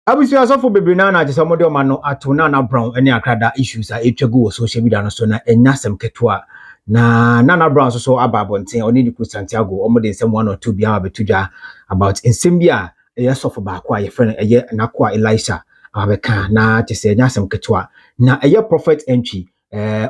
Abusia so for bebre na je somode o ma no ato Nana Brown ene akrada issues a etwagu social media no so na enyasem ketoa na Nana Brown so ababonten oni Niku Santiago omode nsem one or two bia betudwa about nsem bia so ba kwa ye friend eye nakwa Elisha abeka na te se enyasem ketoa na eye prophet entry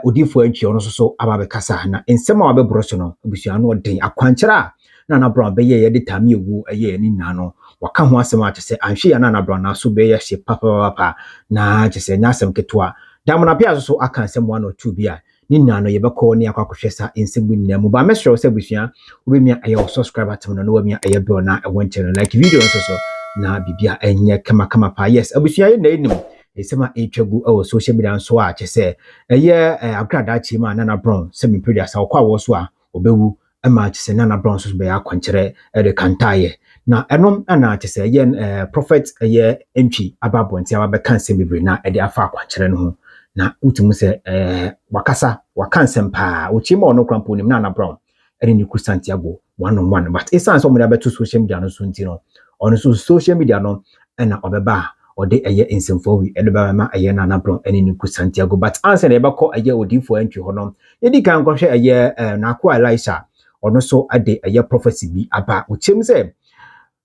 odifo entry ono so ababekasa na nsem a wabebro so no abusia no den akwankyera Nana Brown be ye de tami egu eye ni nano waka ho asem a kyese anhwe ya Nana Brown na so be ye hye papa na kyese nyasem ketwa damona pia so aka asem one or two bia ni nano ye beko ni akwakohwe sa ensem nna mu ba mesro se busua obemia aye subscribe atem no we mia aye bell na e channel like video so na bibia enye kama pa yes abusua ye na enim esema etwagu e social media so a kyese eye agrada chi ma Nana Brown se mi predia sa kwa wo so a obewu ema kyese Nana Brown so be akwankyere e de kantaye na enom ana kyese ye prophet ye entry ababonti ababeka nsem bibre na e de afa akwankyere no ho na utimu se wakasa wakansem pa uchima ono krampo nim Nana Brown ene Niku Santiago one on one but esan so mo beto social media no so ntino ono so social media no na obeba ode eye ensemfo wi edeba ma eye Nana Brown ene Niku Santiago but answer na ebekọ eye odifo entry ho no edi kan kohwe eye na akwa Elisha ono so ade eye prophecy bi aba uchim se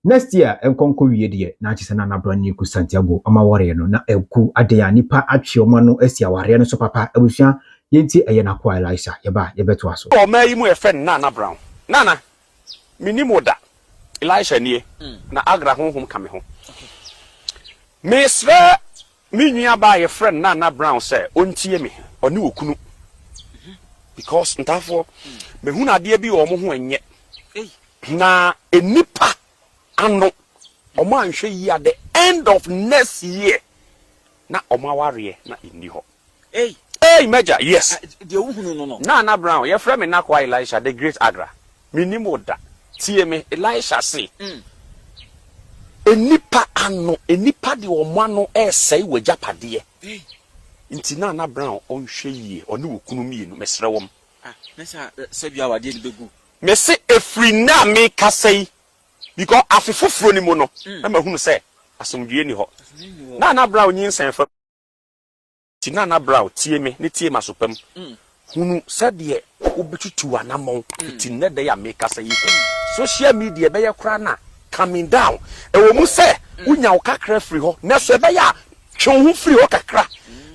next year enkonko wie de na kyese Nana Brown Niku Santiago amawore no na eku ade ya nipa atwe omo no asi aware no so papa abusua yenti eye na kwa Elisha yeba yebeto aso o mayi mu e friend Nana Brown Nana minimo da Elisha nie na agra honhom ka me ho mesra minua ba ye friend Nana Brown say ontie me oni okunu because ntafo me hu na de bi o mo ho enye na enipa ano omo anhwe yi at the end of next year na omo aware na inni ho hey major yes de ohunu no Nana Brown your friend me na kwa Elisha the great agra minimo da tie me Elisha say enipa ano enipa de omo ano esai wajapade nti Nana Brown onhwe yi oni wokunu mienu mesre wom nesa sebia wade ni begu me se efri na me kasai because afefoforo ni mo no na mahunu se asomdue ni ho Nana Brown yin senfa ti Nana Brown tie me ne tie masopam hunu se de obetutu anamon ti ne de ya me kasai social media be ye kra na coming down e wo mu se unya wo kakra free ho na so be ya twon hu free ho kakra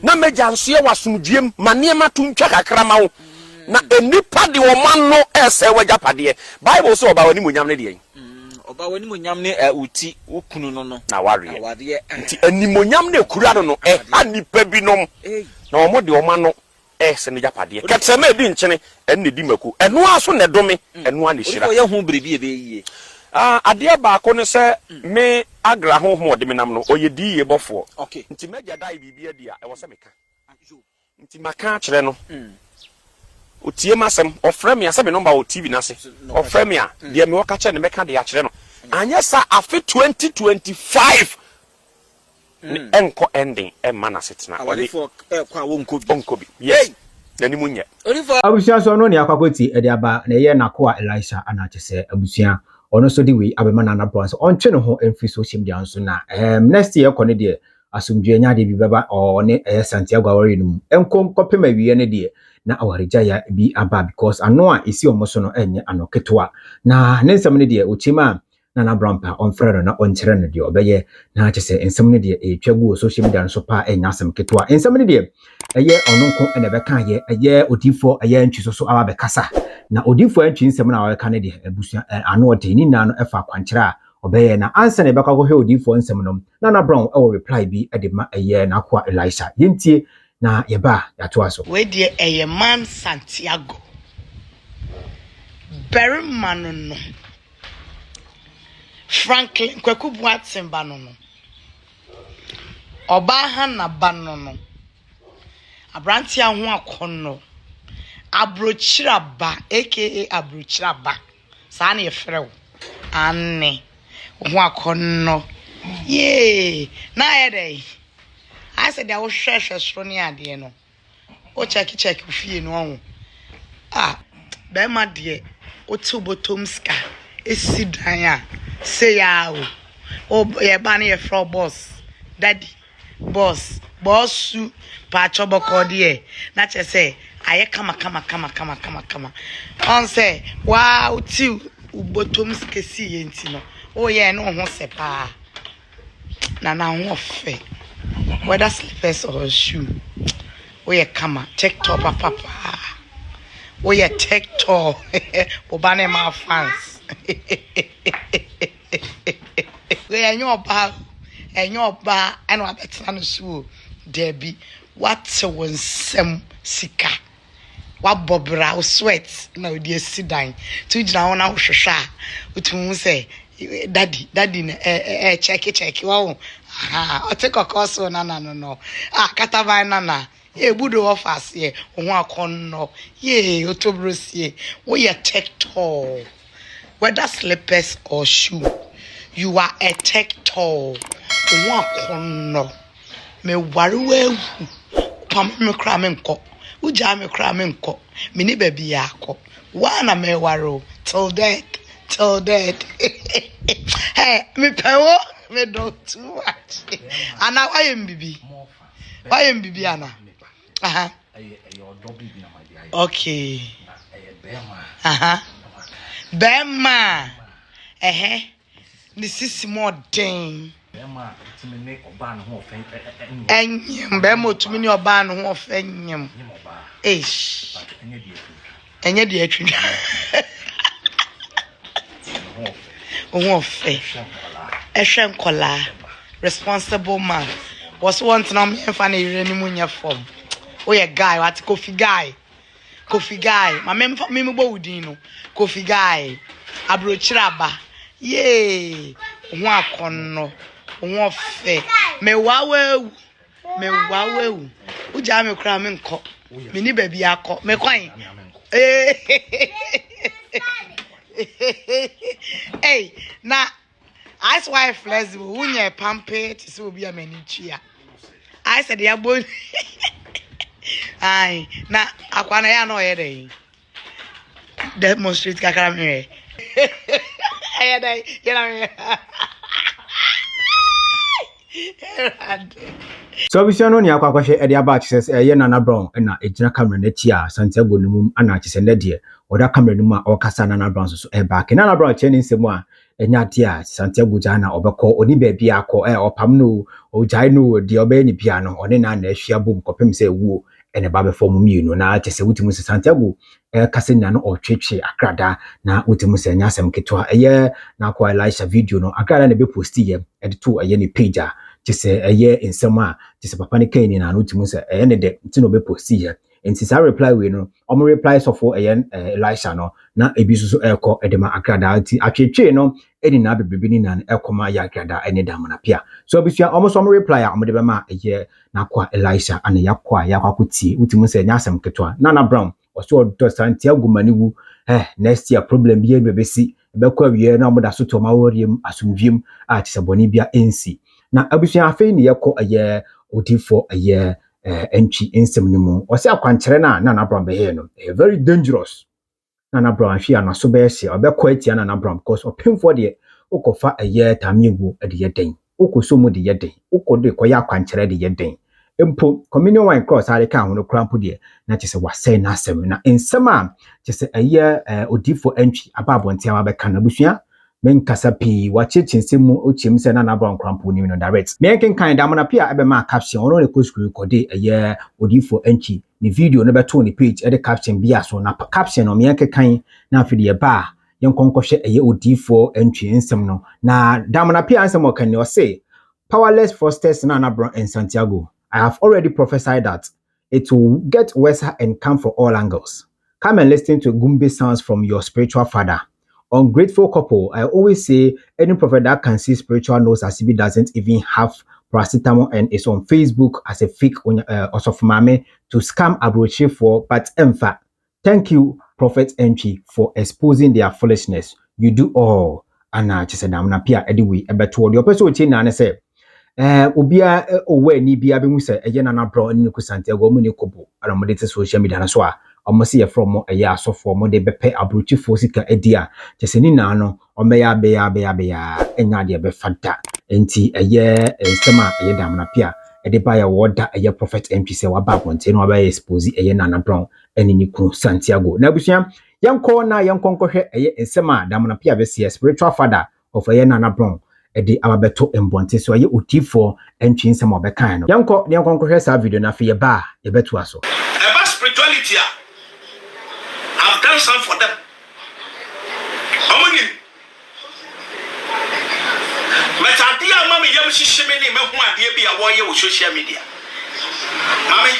na meja nso ye wasomduem mane ma tuntwa kakra ma wo na enipa de wo man no ese wajapade Bible so oba wani munyam ne de oba wani munyam ne uti okunu no na ware nti animonyam ne kura no anipa bi nom na omo de oman no ese ne japade ketsema edi nkyene enne di maku eno aso ne dome eno ane hira ye hu bribi ebe yie ade ba ko ne se me agra ho de me nam no oyedi ye bofo okay nti meja dai bibia dia e wo se meka nti maka kire no otie masem ofre me asem number o TV na se ofre me a de me woka kire ne meka de ya kire no anya sa afi 2025 enko ending e mana setna for kwa wonkobi yes nani munye abusia so no ne akwakoti ede aba na ye nakwa Elisha ana kyese abusia ono so de we abema Nana Brown so ontwe ne ho emfi social media nso na next year kone de asomdue nya de bi baba o ne Santiago awari no enko kopema wiye ne de na awareja ya bi aba because ano a esi omo so no enye anoketoa na ne nsem ne de ochima Nana Brown pa on frero na on kyere no de obeye na kyese nsem ne de etwagu social media nso pa enya asem ketoa nsem ne de eye ononko ene beka ye eye odifo eye ntwi so aba bekasa na odifo ntwi nsem na waka ne de abusia ano odeni na no efa kwankyera obeye na answer ne beka go he odifo nsem no Nana Brown e wo reply bi e de ma eye na kwa Elisha yentie na yeba yato aso we de eye man Santiago Berman no Franklin Kwaku Boateng ba no oba ha na ba no abranti aho akono abrochiraba aka abrochiraba sa na yefrew anne ho akono ye na yede I said I was sure ni ade no o check fie no be ma de o tu botom ska esi dan a say ya o ye ba na ye fro boss daddy boss su pa choboko de na che say aye kama on say wow ti ubotom skesi ye nti no oh yeah no ho se pa na ho fe whether slippers or shoe oh yeah kama check top papa oh yeah check top obane ma fans we enyoba eno abetena no so debi what won sem sika wa bobra sweat na odi asidan tu gina wona hwehwehwa utum say daddy check wow o take kokoso na no kataban na ye budo offers ye ho akonno ye otobrosie wo ye tech tall whether slippers or shoe you are a tech tall ho akonno me warewa pam me kra me nko uja me kra me nko me ni baby akọ wana me waro till dead hey me pewo me do too much ana why mbibi ana okay bema this is more dang bema timene oba no ho fen enyem bema timene oba no ho fen enyem eish enye de atwi ho fe ehwe nkola responsible man was want na me fa na ire ni munya form oh yeah guy what coffee guy ma me bo udin no coffee guy abrochiraba yeah ho akonno ho fe me wawewu uja me kra me nko me ni baby akọ me kwan hey na ice wife flexible unye pampe to so be a manichia I said ya boy ai na akwana ya no yede demonstrate kakara me ay dai ya so obviously no ni akwakwa e dia ba chese ye Nana Brown na ejina camera na chi a Santiago no mum ana chese na de oda camera no mu a okasa Nana Brown so e back Nana Brown che ni nsemu a enya de a Santiago jana obekọ oni ba bia akọ opam no ojai no de oba ni bia no oni na ahia bom kopem se wuo ene ba be form mienu na chese wutimu se Santiago kase na no otwetwe akrada na wutimu se nya asem ketwa na kwa Elisha video no akrada na be posti ye edito ni page a chese ensem a chese papa ne kan ni na no wutimu se ne de ntino be posti ye enti sa reply we no omo reply so for Elisha no na ebi so ekọ edema akrada ati atwetwe no eni na bebebi ni na ekoma ya akrada ene damana pia so obisua omo so reply a omo de be ma na kwa Elisha ana yakwa yakwakutie wutimu se nya asem ketwa Nana Brown oso do Santiago maniwu next year problem bi ebe besi ebekwa wie na omo da so to ma woriem asumdwiem a chese boni bia ensi na abusua afei ne yakọ odifo entry insem ni mu wose akwankyere na Nana Brown be here no very dangerous Nana Brown ahwe anaso be hye obekọ atia Nana Brown because opemfo de ukofa tamiegu de yeden ukoso mu de yeden ukode koya akwankyere de yeden empo communion wine cross are ka hono krampo de na chese wasai na asem na ensem a chese odifo entry ababontia wa be kana busua men kasa pi wachechensem ochiem se Nana Brown krampo ni no direct me kan damana pia ebe ma caption ono ne koskuru kode odifo entry ni video no beto ni page e de caption bia so na caption no me kan na afide ye ba yenkonkɔhwɛ odifo entry ensem no na damana pia ansem okan ne o say powerless fosters Nana Brown and Santiago. I have already prophesied that it will get worse and come from all angles. Come and listen to Gumbe sounds from your spiritual father. Ungrateful couple, I always say any prophet that can see spiritual knows as if he doesn't even have paracetamol and is on Facebook as a fake osofumame to scam Abrochi for, but in fact, thank you, Prophet Entry, for exposing their foolishness. You do all. Ana chisedam na pia anyway ebeto the person we na say obia owe ni bia be hu say Nana Brown ni ku Santiago mu ni kobo ala mo de social media na so a omo se ye from asofo mo de bepe Abrochi fo sika edia chese ni na no omeya beya enya de be fanta enti eye nsema eye damna pia ede ba ya woda eye prophet MP se wa ba konte no ba expose eye Nana Brown eni ni kun Santiago na busua yanko na yanko hwe eye nsema damna pia be spiritual father of eye Nana Brown ede ababeto embonte so eye otifo entwi nsema obekan no yanko hwe sa video na fe ye ba ye beto aso about spirituality I've done some for them. But I dear mammy, you see many men who are dear be a warrior with social media. Mammy,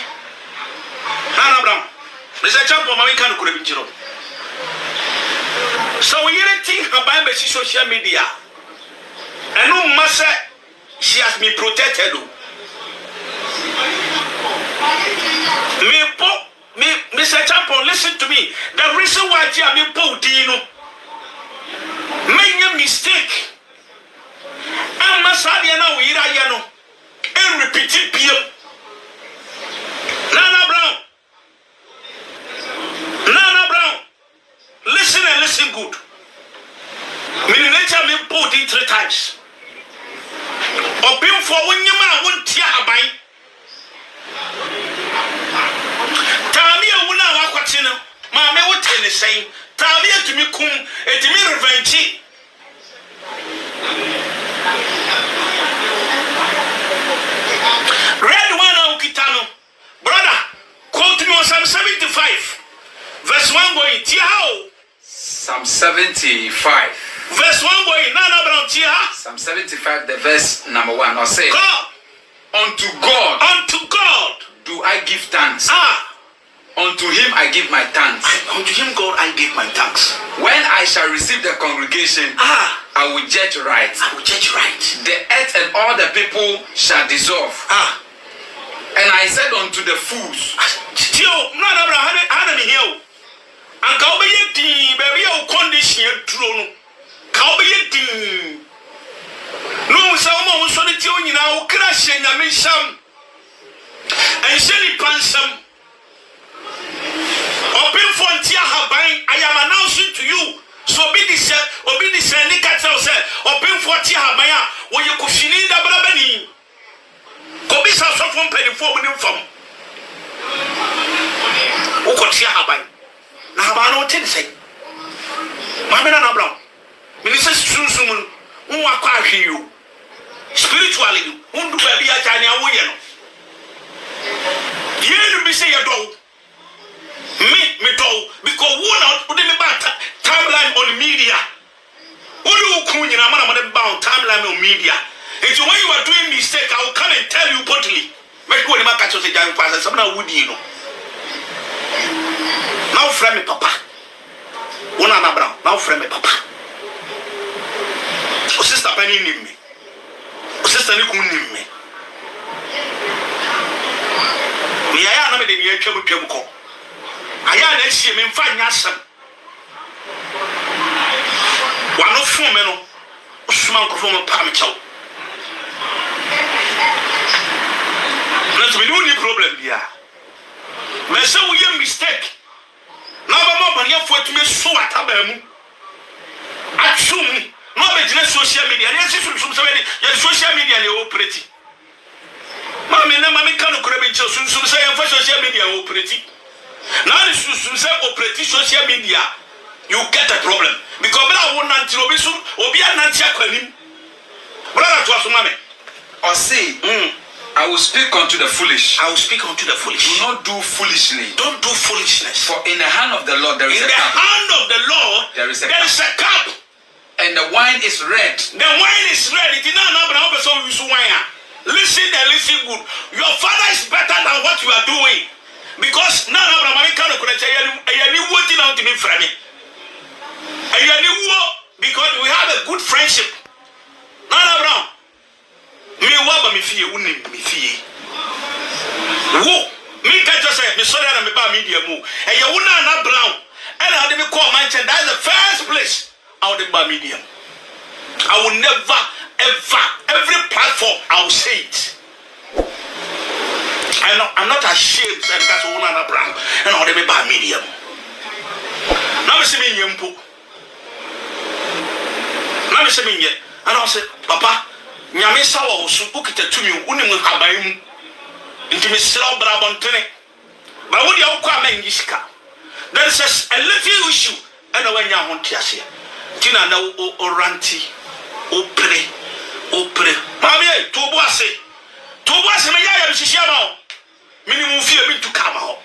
Nana Brown, Mr. Champo, Mammy can't could have been. So you think about social media. And no massa, she has been protected. Mr. Champo, listen to me. The reason why I am Dino make a mistake. I'm Masadiana, we are and repeat it. Nana Brown, listen and listen good. Nature me put in 3 times. Open for when you man won't tear a bite. Tamia wuna wakwatino. Mame wote ni saying. Tamia to me kum et me revenge. Red one Okitano. Brother, quote me on Psalm 75. Verse 1 going, Tiao. Psalm 75. Verse 1 going, Nana Brown Tia. Psalm 75, the verse number 1. I'll say, God. Unto God do I give thanks. Unto him I give my thanks. Unto him, God, I give my thanks. When I shall receive the congregation, I will judge right. The earth and all the people shall dissolve. And I said unto the fools, Tio, Nana Brown, how me here? And Kaube Yeti, baby, your condition, throne. Kaube Yeti. No, someone was on the tune now, crashing a mission. And Shelly Pansam. Open Frontier Habain, I am announcing to you. So be this, Nicatao said, Open Frontier Habaya, where you could finish the Brabani. Kobisa from penny 4 million from. Who could see Habain? Now, I don't say. Mamma Nana Brown, Minister Susan, who are quite you. Spiritually, who do baby at Tanya William. You be say a dog. Me dog, because one out put me back timeline on media. What do you call you? I'm about timeline on media. And so when you are doing mistake, I will come and tell you boldly. Make one of my catches a giant pass, someone would you know. Now, friend me, Papa. One Nana Brown, now, friend me, Papa. O sister Penny name me. O sister Niku name me. Me aya na me de me atwam ko. Aya na ehie me mfa nya asem. Wa no fun me no. Osuma nkofo me pa me chaw. Na to me no ni problem bia. Me say we a mistake. Na ba mo bani afo atumi so ataba mu. Atsum no be jina social media. Na esi sum say ya social media le operate. Mami na mami kanu kure be sum say ya social media operate. Now the say operate social media, you get a problem. Because I won't until Obisu Obia Nantia Kwanim. Brother to us, Mammy. Or say, I will speak unto the foolish. I will speak unto the foolish. Do not do foolishly. Don't do foolishness. For in the hand of the Lord there is a cup. In the hand of the Lord there is a cup. And the wine is red. The wine is red. It is not enough so you wine. Listen and listen good. Your father is better than what you are doing. Because none of them are waiting out to be friendly. Because we have a good friendship. None of them. Me waba me fie wuni me fie. Wo me can't just say me sorry na me ba media mu. E ye wuna na Brown. And how they call Manchester. That's the first place I would buy media. I will never ever every platform I will say it. I'm not ashamed that that's one Nana Brown and all the bad medium. Now, see me, Yampo. say me yet. And I say, Papa, nyame sawa osu ukita tumi unimu habayimu. Inti me slow brabontene. But what you call me yishika? There is a little issue. And when you want to see, Tina na o ranti, o pre. Mami, Toboase me ya mshishama. Minimum fear me to come out.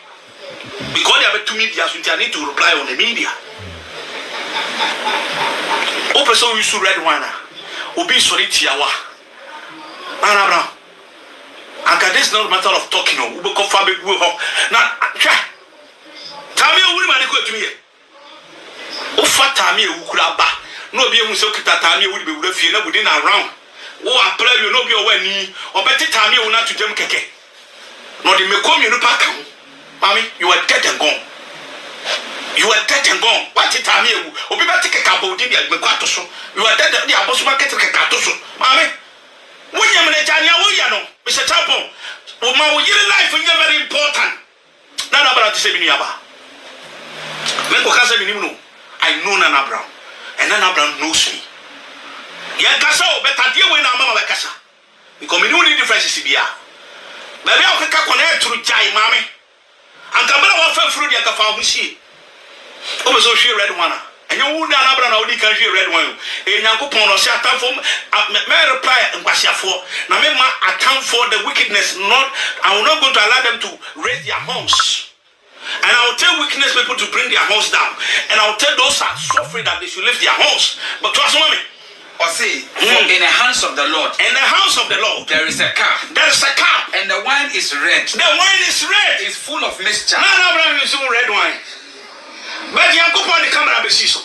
Because they have 2 media, so I need to reply on the media. Open so you should red one. Obi sorry tiawa. Nana Brown. And this is not a matter of talking. We go for big go home. Now, tell me who man go to me. Ofa tami ukuraba. No be mu so kita tami we be we fie na within around. O apply you no be o wani. Obeti tami we na to dem keke. No the me come you no pack am. Mami, you are dead and gone. You are dead and gone. What it tami you? Obi ba take kabo di me kwato so. You are dead the abosu market take kato so. Mami, when you me janya wo ya no. Mr. Chapo, my life is very important. Nana Brown to say me aba. When Kokasa me no, I know Nana Brown, and Nana Brown knows me. Ya kasa o better deal when mama kasa. Because me no need difference sibia. Baby o kaka connect through jai mami. And kabala wa fa fruit ya ka fa husi. O be so share red one. And you would Nana Brown o di kan share red one. E Nyankopon no se atamfo me reply ngwasiafo. Na me ma account for the wickedness. Not I will not go to allow them to raise their homes. And I will tell wickedness people to bring their house down. And I will tell those who are suffering that they should lift their house. But trust me. Or say, in the hands of the Lord. In the house of the Lord. There is a cup. There is a cup. And the wine is red. The wine is red. It's full of mixture. Nana Brown is red wine. But you go on the camera besiso.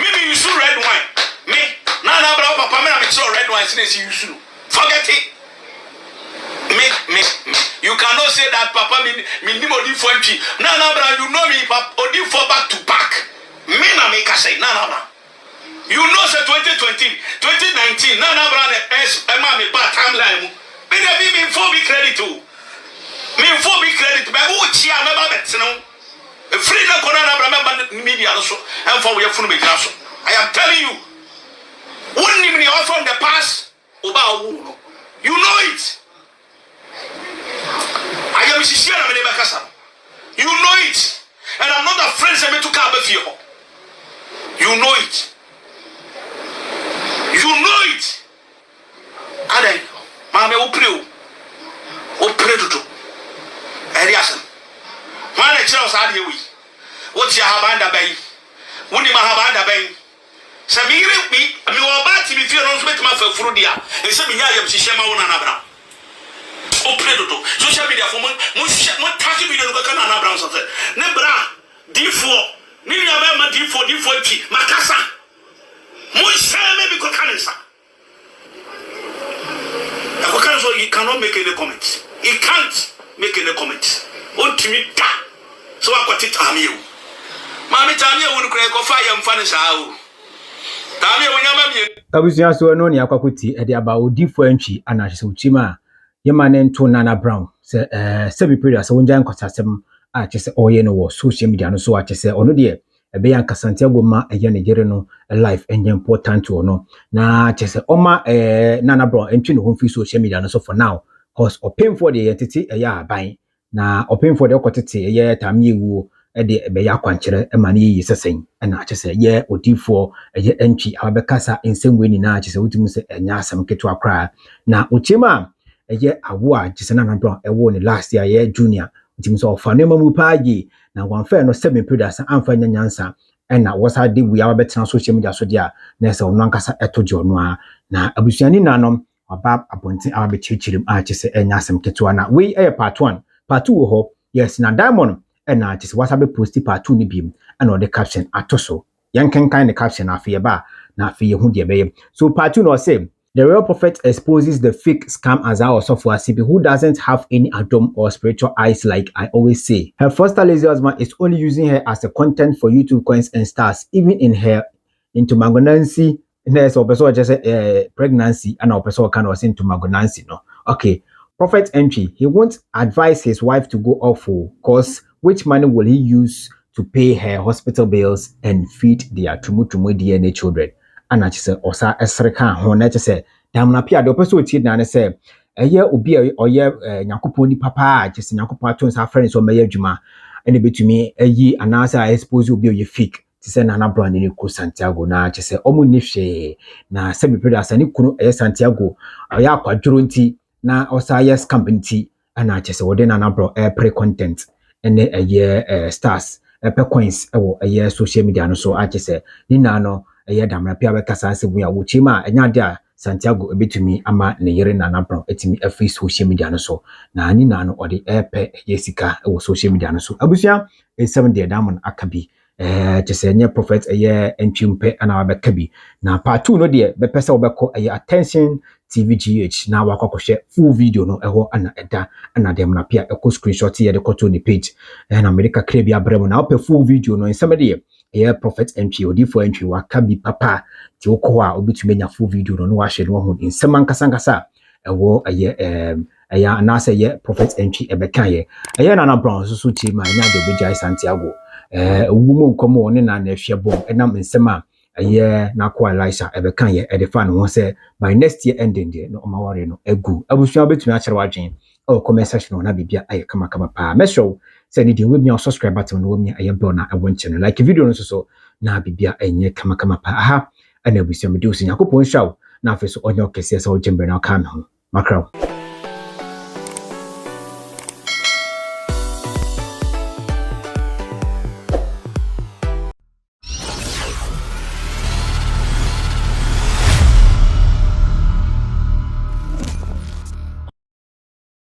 Maybe you should red wine. Me, Nana Brown, Papa, me saw red wine since you should. Forget it. Me. You cannot say that Papa me odi for empty. Nana Brown, you know me, Papa, odi for back to back. Me na make say Nana Brown. You know say 2020, 2019, Nana Brown me bad timeline. Me for me credit too. Me for me credit. But who chia me ba bet no. Free na Nana Brown media also. And for we have me grasso. I am telling you. Wouldn't even offer from the past. You know it. I am sincere na me bakasa. You know it. And I'm not afraid to me to come with you. You know it. You know it. Ade, mama o pray do. Eliasan. Man e chira osa de wi. Wo ti habanda bai. Woni ma habanda bai. Se mi wo ba ti mi fie no so betima fa furu dia. E se mi nya yam hihye ma wona na bra. O pray do. Social media for mo touch video no ka na bra so se. Ne bra D4. Ni nya ba ma D4 ti makasa. Maybe so he cannot make any comments. He can't make any comments. Ultimate. So I got it. Mammy Tamia won't crack or fire and finish out. Tamia, when you're Kabusia so no ni akwakuti e de aba odi fo antwi anahye uchima ye manen to Nana Brown se sebi period se wonjan kwasasem a chese oye no wo social media no so a chese ono de ebe yan Santiago ma eye Nigeria no life enye important to no na chese oma Nana Brown entwi no fi social media no so for now cause open for the entity ya aban na open for the okotete ye tamiewu e de ebe ya kwanchere e mane yi sesen e na chese ye odifo ye entwi abekasa ensem we ni na chese wutum se enya asem keto akra na uchima ye awo a chese Nana Brown e wo ni last year ye junior wutum so fa no mamu paaji na wanfa no 7 predators amfa nyanyansa na wasa de wi abetena social media so dia na se ono ankasa etojo no a na abusuani nanom aba abonten abechichirim a chese enya asem keto na we part 1 part 2 ho yes na Diamond na chese wasa be posti part 2 ni bim na the caption atoso yankenkan the caption afi ba na afi hu de be so part 2 no say the real prophet exposes the fake scam Azar Osofo Asibi, who doesn't have any Adam or spiritual eyes like I always say. Her foster lazy husband is only using her as a content for YouTube coins and stars, even in her into magonancy. There's a person just pregnancy and a person kind of into magonancy. No, okay. Prophet entry. He won't advise his wife to go off for cause which money will he use to pay her hospital bills and feed their tumutumu DNA children? ana kyese osa esre kan ho na kyese damna pia de opeso tie na ne se eye obi oye Nyankopon ni papa kyese Nyankopon aton sa friends o meya adwuma ene betumi ayi anasa expose obi oye fake tise Nana Brown ni ku Santiago na kyese omu ni hwe na se be asani kunu Santiago ya akwadworo nti na osa yes company ana kyese wode Nana Brown pre content ene stars pe coins ewo social media no so kyese ni na no damna pia be kasa asebu ya wuchima enya de a Santiago ebetumi ama ne yere Nana Brown etimi free social media no so na ni na no ode pe yesika ewo social media no so abusia 7 de diamond akabi kyese nye prophet entwimpe ana wabekabi na part 2 no de be pesa wobekọ attention TVGH na wakọkọhwe full video no eho ana eda ana dem na pia eko screenshot ye de koto ni page na America krebi abremo na ope full video no nsema de prophet entry odi for entry wakabi papa ti okọ a obitumi nya full video no wa hwe no ho nsema nkasa ewo na say prophet entry ebeka ye Nana Brown so team anya de obejai Santiago wumo nkomo ne na ahwe bom enam nsema na kwa Elisha ebeka ye edefa no se by next year ending there no omaware no egu abusua betumi a kire wadwen comment section na bibia aye kama pa mesho say ni de we mi subscribe button no we mi aye bell na ewon channel like video no so na bibia enye kama pa aha ana abusua me de osi Yakobon shaw na afeso onyo kese se o jembe na ka me ho makraw